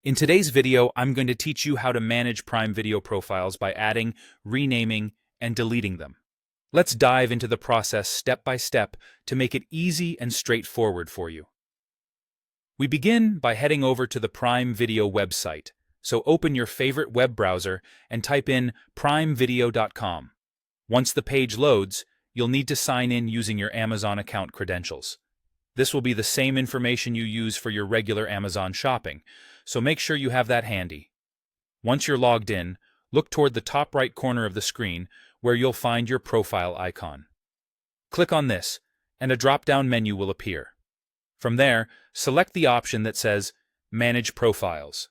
In today's video, I'm going to teach you how to manage Prime Video profiles by adding, renaming, and deleting them. Let's dive into the process step by step to make it easy and straightforward for you. We begin by heading over to the Prime Video website, so open your favorite web browser and type in primevideo.com. Once the page loads, you'll need to sign in using your Amazon account credentials. This will be the same information you use for your regular Amazon shopping, so make sure you have that handy. Once you're logged in, look toward the top right corner of the screen where you'll find your profile icon. Click on this, and a drop-down menu will appear. From there, select the option that says Manage Profiles.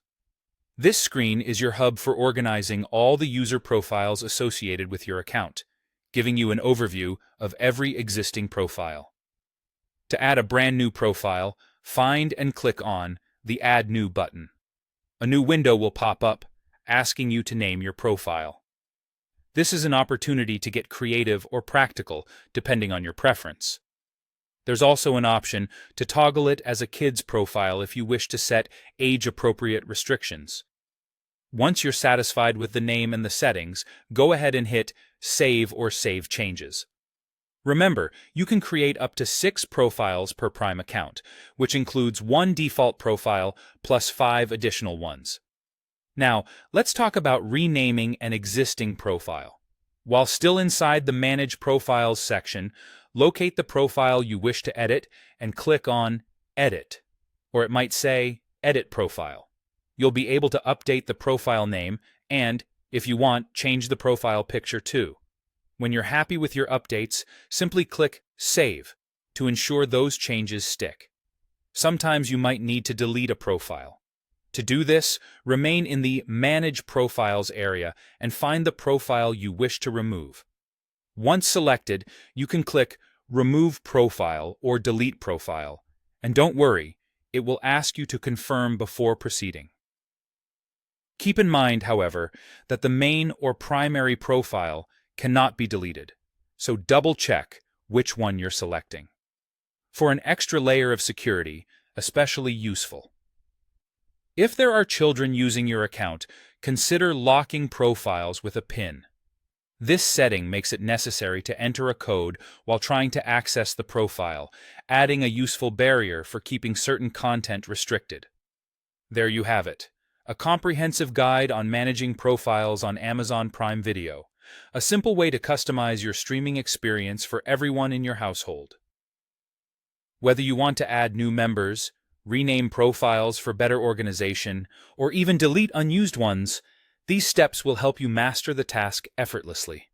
This screen is your hub for organizing all the user profiles associated with your account, giving you an overview of every existing profile. To add a brand new profile, find and click on the Add New button. A new window will pop up, asking you to name your profile. This is an opportunity to get creative or practical, depending on your preference. There's also an option to toggle it as a kid's profile if you wish to set age-appropriate restrictions. Once you're satisfied with the name and the settings, go ahead and hit Save or Save Changes. Remember, you can create up to 6 profiles per Prime account, which includes 1 default profile plus 5 additional ones. Now, let's talk about renaming an existing profile. While still inside the Manage Profiles section, locate the profile you wish to edit and click on Edit, or it might say Edit Profile. You'll be able to update the profile name and, if you want, change the profile picture too. When you're happy with your updates, simply click Save to ensure those changes stick. Sometimes you might need to delete a profile. To do this, remain in the Manage Profiles area and find the profile you wish to remove. Once selected, you can click Remove Profile or Delete Profile, and don't worry, it will ask you to confirm before proceeding. Keep in mind, however, that the main or primary profile cannot be deleted, so double-check which one you're selecting. For an extra layer of security, especially useful. If there are children using your account, consider locking profiles with a PIN. This setting makes it necessary to enter a code while trying to access the profile, adding a useful barrier for keeping certain content restricted. There you have it, a comprehensive guide on managing profiles on Amazon Prime Video. A simple way to customize your streaming experience for everyone in your household. Whether you want to add new members, rename profiles for better organization, or even delete unused ones, these steps will help you master the task effortlessly.